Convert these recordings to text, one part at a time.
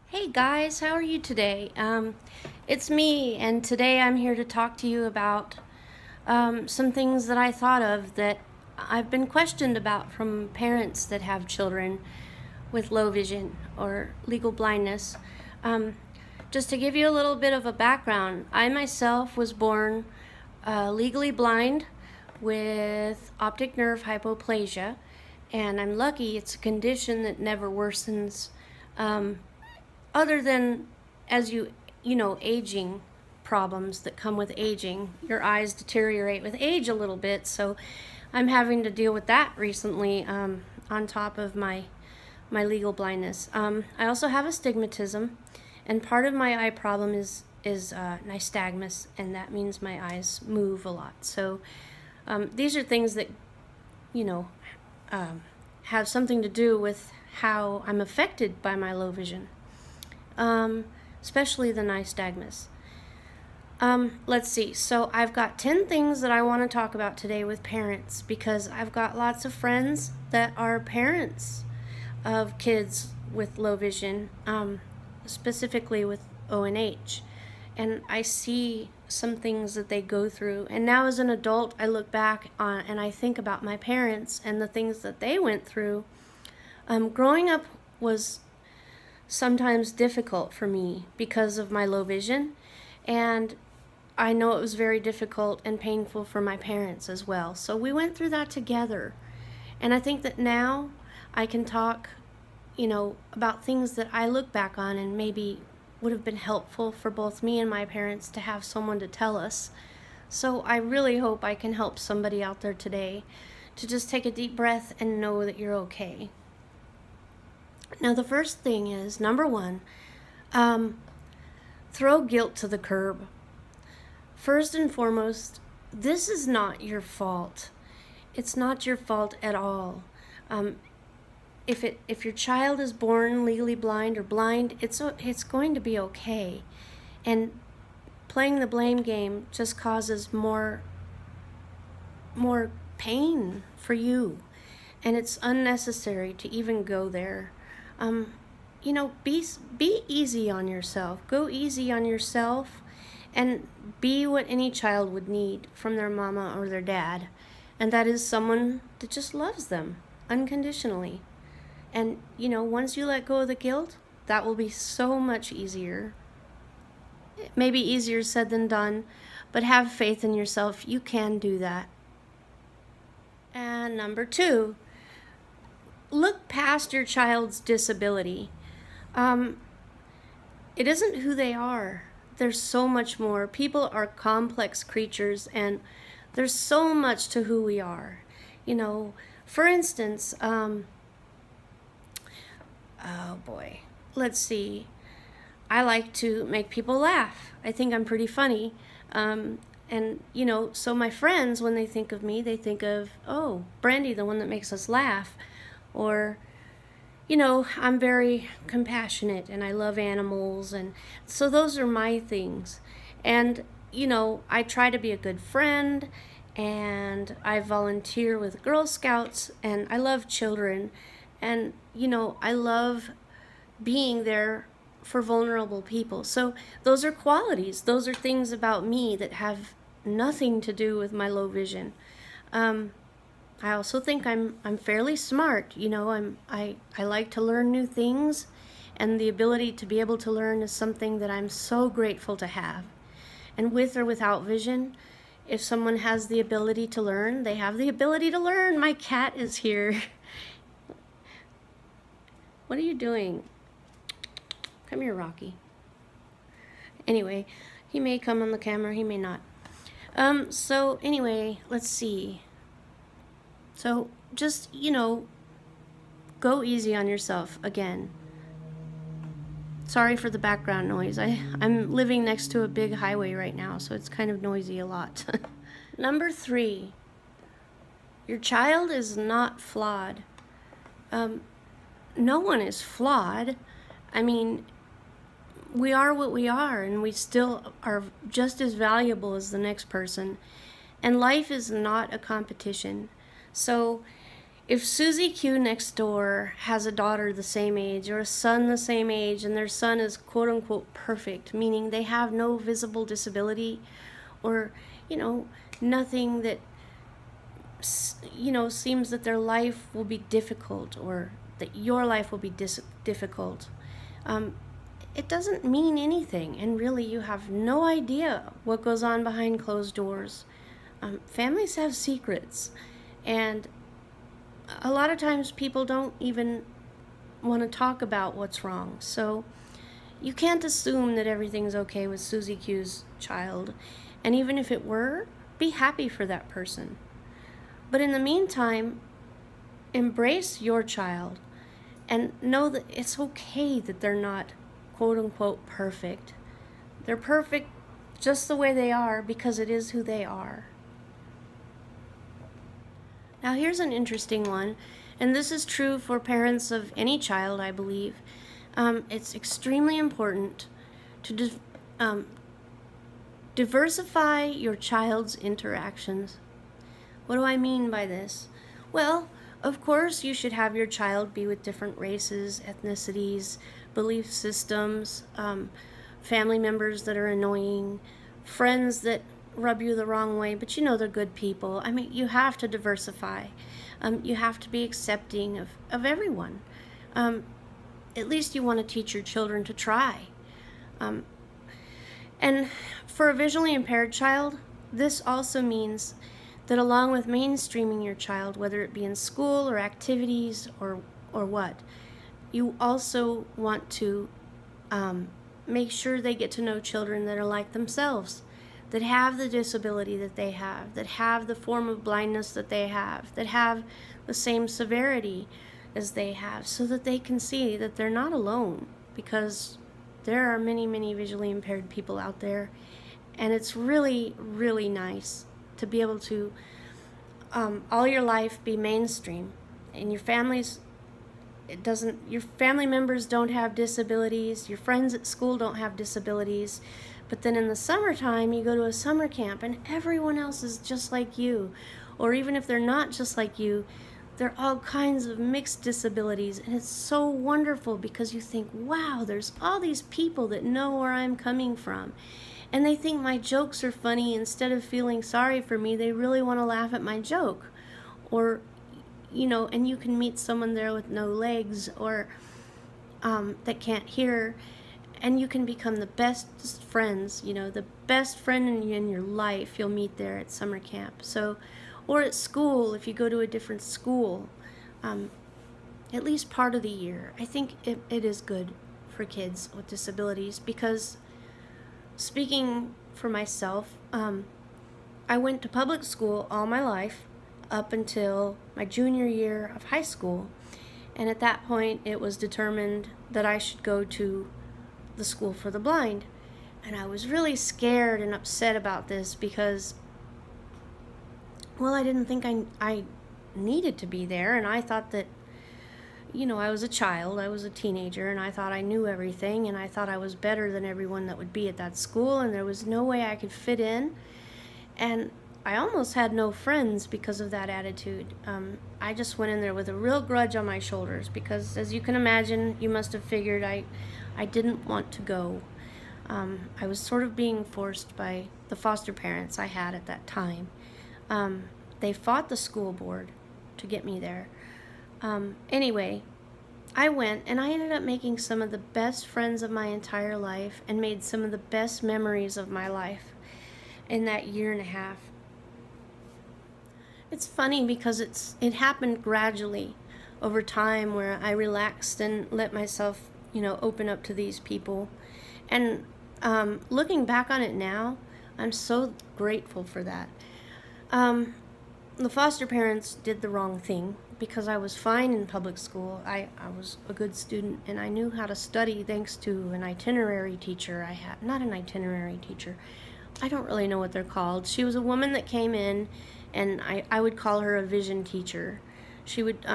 Hey guys, how are you today? It's me, and today I'm here to talk to you about some things that I thought of that I've been questioned about from parents that have children with low vision or legal blindness. Um, just to give you a little bit of a background, I myself was born legally blind with optic nerve hypoplasia, and I'm lucky it's a condition that never worsens. Other than as you know, aging problems that come with aging. Your eyes deteriorate with age a little bit, so I'm having to deal with that recently, on top of my legal blindness. I also have astigmatism, and part of my eye problem is nystagmus, and that means my eyes move a lot. So these are things that, you know, have something to do with how I'm affected by my low vision. Especially the nystagmus. Let's see. So I've got 10 things that I want to talk about today with parents, because I've got lots of friends that are parents of kids with low vision, specifically with ONH. And I see some things that they go through. And now as an adult, I look back on and I think about my parents and the things that they went through. Growing up was sometimes difficult for me because of my low vision, and I know it was very difficult and painful for my parents as well. So we went through that together, and I think that now I can talk, you know, about things that I look back on and maybe would have been helpful for both me and my parents to have someone to tell us. So I really hope I can help somebody out there today to just take a deep breath and know that you're okay. Now, the first thing is, number one, throw guilt to the curb. First and foremost, this is not your fault. It's not your fault at all. If your child is born legally blind or blind, it's going to be okay. And playing the blame game just causes more pain for you, and it's unnecessary to even go there. You know, be easy on yourself. Go easy on yourself, and be what any child would need from their mama or their dad, and that is someone that just loves them unconditionally. And you know, once you let go of the guilt, that will be so much easier. It may be easier said than done, but have faith in yourself. You can do that. And number two, look past your child's disability. It isn't who they are. There's so much more. People are complex creatures, and there's so much to who we are. You know, for instance, oh boy, let's see. I like to make people laugh. I think I'm pretty funny. And, you know, so my friends, when they think of me, they think of, oh, Brandy, the one that makes us laugh. Or, you know, I'm very compassionate and I love animals, and so those are my things. And, you know, I try to be a good friend, and I volunteer with Girl Scouts, and I love children, and, you know, I love being there for vulnerable people. So those are qualities. Those are things about me that have nothing to do with my low vision. I also think I'm fairly smart. You know, I like to learn new things, and the ability to be able to learn is something that I'm so grateful to have. And with or without vision, if someone has the ability to learn, they have the ability to learn. My cat is here. What are you doing? Come here, Rocky. Anyway, he may come on the camera, he may not. So anyway, let's see. So just, you know, go easy on yourself again. Sorry for the background noise. I'm living next to a big highway right now, so it's kind of noisy a lot. Number three, your child is not flawed. No one is flawed. I mean, we are what we are, and we still are just as valuable as the next person. And life is not a competition. So If Susie Q next door has a daughter the same age or a son the same age, and their son is quote unquote perfect, meaning they have no visible disability or, nothing that, seems that their life will be difficult or that your life will be difficult, it doesn't mean anything. And really, you have no idea what goes on behind closed doors. Families have secrets, and a lot of times people don't even want to talk about what's wrong. So you can't assume that everything's okay with Susie Q's child. And even if it were, be happy for that person. But in the meantime, embrace your child and know that it's okay that they're not quote unquote perfect. They're perfect just the way they are because it is who they are. Now here's an interesting one, and this is true for parents of any child, I believe. It's extremely important to diversify your child's interactions. What do I mean by this? Well, of course you should have your child be with different races, ethnicities, belief systems, family members that are annoying, friends that rub you the wrong way, but they're good people. I mean, you have to diversify. You have to be accepting of everyone. At least you want to teach your children to try. And for a visually impaired child, this also means that along with mainstreaming your child, whether it be in school or activities or what, you also want to make sure they get to know children that are like themselves, that have the disability that they have, that have the form of blindness that they have, that have the same severity as they have, so that they can see that they're not alone, because there are many, many visually impaired people out there. And it's really, really nice to be able to all your life be mainstream, and your family members don't have disabilities, your friends at school don't have disabilities, but then in the summertime you go to a summer camp and everyone else is just like you, or even if they're not just like you, they're all kinds of mixed disabilities, and it's so wonderful because you think, wow, there's all these people that know where I'm coming from. And they think my jokes are funny. Instead of feeling sorry for me, they really want to laugh at my joke. Or, and you can meet someone there with no legs or that can't hear, and you can become the best friends, the best friend in your life you'll meet there at summer camp. So, or at school, if you go to a different school, at least part of the year. I think it is good for kids with disabilities because, speaking for myself, I went to public school all my life up until my junior year of high school, and at that point it was determined that I should go to the school for the blind. And I was really scared and upset about this because, well, I didn't think I needed to be there, and I thought that, I was a child, I was a teenager, and I thought I knew everything, and I thought I was better than everyone that would be at that school, and there was no way I could fit in. And I almost had no friends because of that attitude. I just went in there with a real grudge on my shoulders because, as you can imagine, you must have figured I didn't want to go. I was sort of being forced by the foster parents I had at that time. They fought the school board to get me there. Anyway, I went, and I ended up making some of the best friends of my entire life and made some of the best memories of my life in that year and a half. It's funny because it happened gradually over time, where I relaxed and let myself, open up to these people. And looking back on it now, I'm so grateful for that. The foster parents did the wrong thing because I was fine in public school. I was a good student, and I knew how to study thanks to an itinerary teacher I had. Not an itinerary teacher. I don't really know what they're called. She was a woman that came in, and I would call her a vision teacher. She would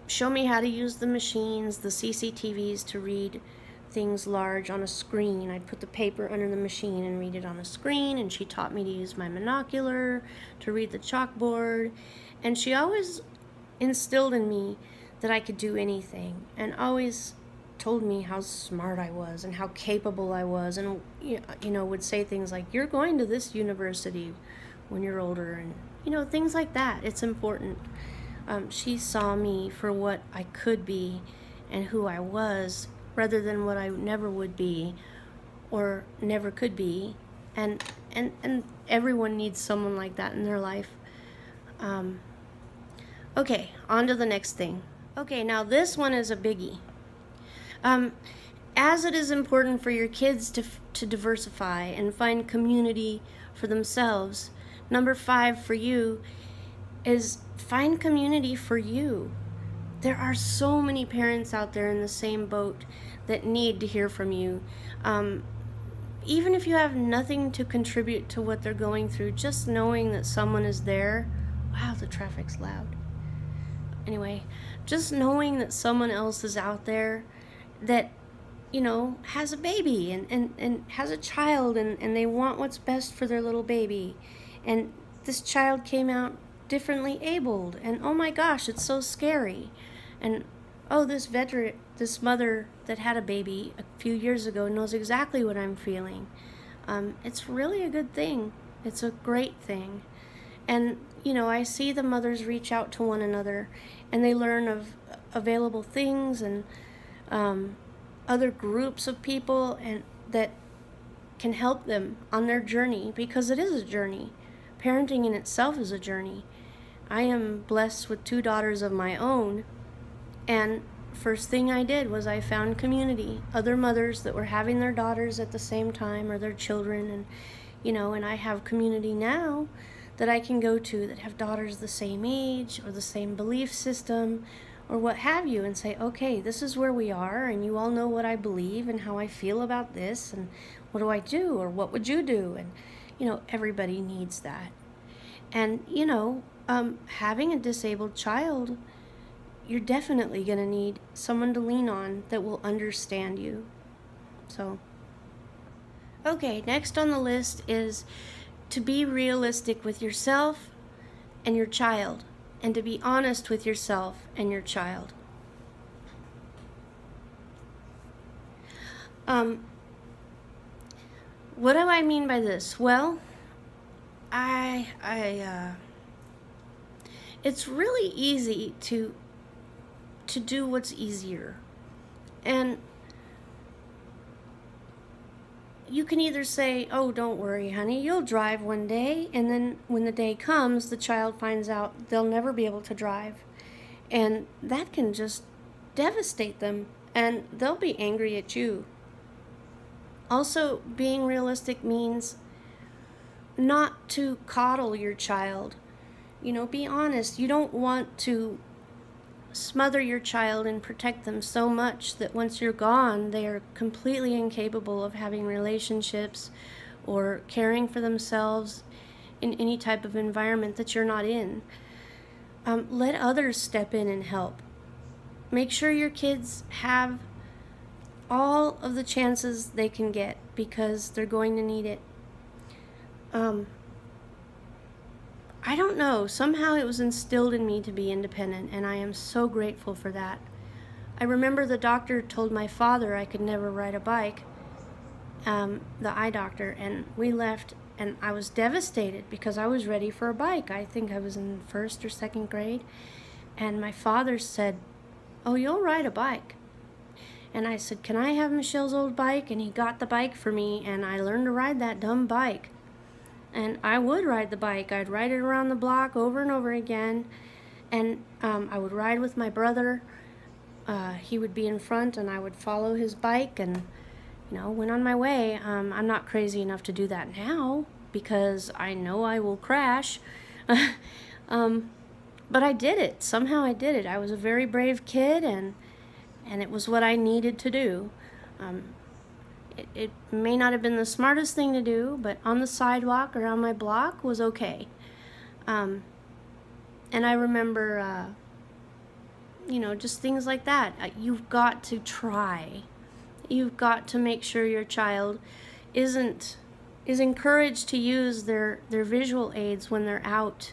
show me how to use the machines, the CCTVs, to read things large on a screen. I'd put the paper under the machine and read it on a screen, and she taught me to use my monocular to read the chalkboard, and she always instilled in me that I could do anything, and always told me how smart I was and how capable I was, and would say things like, you're going to this university when you're older, and things like that. It's important. She saw me for what I could be and who I was, rather than what I never would be or never could be. And everyone needs someone like that in their life. Okay, on to the next thing. Okay, now this one is a biggie. As it is important for your kids to diversify and find community for themselves, number 5 for you is find community for you. There are so many parents out there in the same boat that need to hear from you. Even if you have nothing to contribute to what they're going through, just knowing that someone is there. Wow, the traffic's loud. Anyway, just knowing that someone else is out there that, has a baby and has a child, and they want what's best for their little baby. And this child came out differently abled, and oh my gosh, it's so scary. And oh, this mother that had a baby a few years ago knows exactly what I'm feeling. It's really a good thing. It's a great thing. And I see the mothers reach out to one another, and they learn of available things and other groups of people and that can help them on their journey, because it is a journey. Parenting in itself is a journey. I am blessed with 2 daughters of my own, and first thing I did was I found community, other mothers that were having their daughters at the same time, or their children, and I have community now that I can go to that have daughters the same age or the same belief system or what have you, and say, okay, this is where we are, and you all know what I believe and how I feel about this, and what do I do, or what would you do? And everybody needs that. And having a disabled child, you're definitely going to need someone to lean on that will understand you. So, okay, next on the list is to be realistic with yourself and your child, and to be honest with yourself and your child. What do I mean by this? Well, it's really easy to do what's easier. And you can either say, oh, don't worry, honey, you'll drive one day, and then when the day comes, the child finds out they'll never be able to drive. And that can just devastate them, and they'll be angry at you. Also, being realistic means not to coddle your child. Be honest. You don't want to smother your child and protect them so much that once you're gone, they are completely incapable of having relationships or caring for themselves in any type of environment that you're not in. Let others step in and help. Make sure your kids have all of the chances they can get, because they're going to need it. I don't know, somehow it was instilled in me to be independent, and I am so grateful for that. I remember the doctor told my father I could never ride a bike, the eye doctor, and we left, and I was devastated because I was ready for a bike. I think I was in 1st or 2nd grade, and my father said, oh, you'll ride a bike. And I said, can I have Michelle's old bike? And he got the bike for me, and I learned to ride that dumb bike. And I would ride the bike. I'd ride it around the block over and over again. And I would ride with my brother. He would be in front, and I would follow his bike, and went on my way. I'm not crazy enough to do that now, because I know I will crash. But I did it. Somehow I did it. I was a very brave kid, and it was what I needed to do. It may not have been the smartest thing to do, but on the sidewalk around my block was okay. And I remember, just things like that. You've got to try. you've got to make sure your child is encouraged to use their visual aids when they're out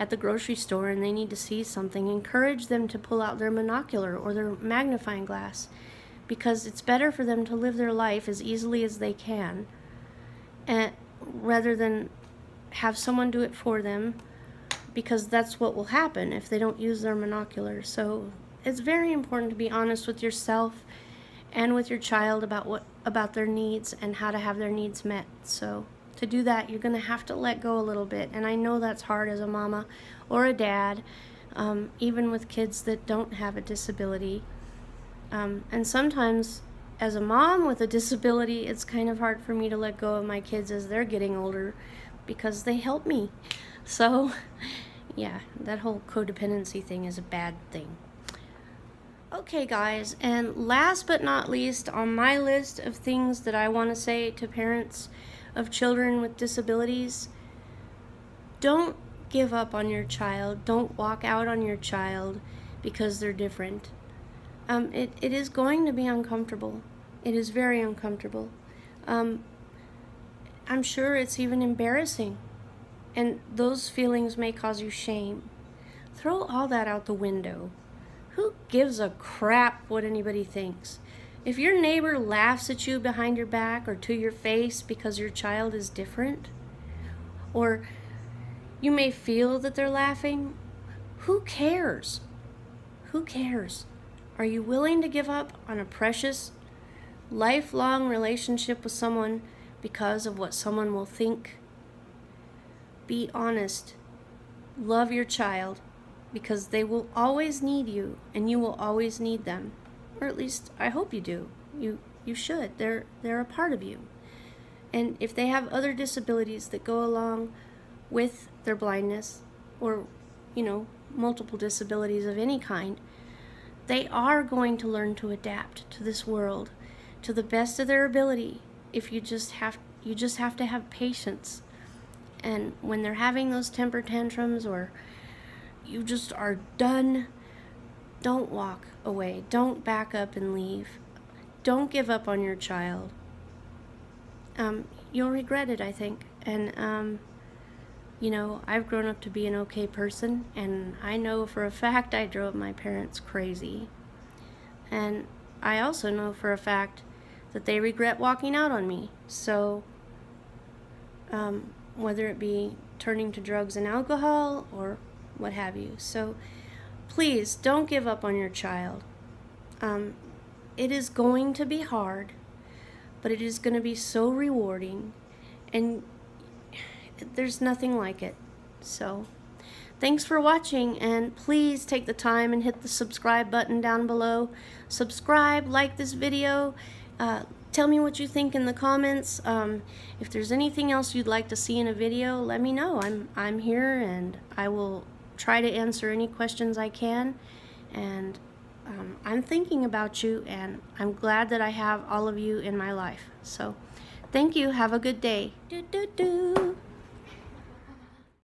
at the grocery store and they need to see something. Encourage them to pull out their monocular or their magnifying glass, because it's better for them to live their life as easily as they can, and rather than have someone do it for them, because that's what will happen if they don't use their monocular. So it's very important to be honest with yourself and with your child about their needs and how to have their needs met. So to do that, you're going to have to let go a little bit, and I know that's hard as a mama or a dad, even with kids that don't have a disability. And sometimes as a mom with a disability, it's kind of hard for me to let go of my kids as they're getting older, because they help me. So yeah, that whole codependency thing is a bad thing. Okay guys, and last but not least on my list of things that I want to say to parents of children with disabilities, don't give up on your child. Don't walk out on your child because they're different. It is going to be uncomfortable. It is very uncomfortable. I'm sure it's even embarrassing, and those feelings may cause you shame. Throw all that out the window. Who gives a crap what anybody thinks? If your neighbor laughs at you behind your back or to your face because your child is different, or you may feel that they're laughing, who cares? Who cares? Are you willing to give up on a precious, lifelong relationship with someone because of what someone will think? Be honest. Love your child, because they will always need you and you will always need them. Or at least I hope you do. You should. They're a part of you. And if they have other disabilities that go along with their blindness, or multiple disabilities of any kind, they are going to learn to adapt to this world to the best of their ability. If you just have to have patience. And when they're having those temper tantrums, or you just are done, don't walk away. Don't back up and leave. Don't give up on your child. You'll regret it, I think. And I've grown up to be an okay person, and I know for a fact I drove my parents crazy. And I also know for a fact that they regret walking out on me. So whether it be turning to drugs and alcohol or what have you. So please don't give up on your child. It is going to be hard, but it is going to be so rewarding, and there's nothing like it. So thanks for watching, and please take the time and hit the subscribe button down below. Subscribe, like this video, tell me what you think in the comments. If there's anything else you'd like to see in a video, let me know. I'm here, and I will try to answer any questions I can. And I'm thinking about you, and I'm glad that I have all of you in my life. So thank you. Have a good day. Do, do, do.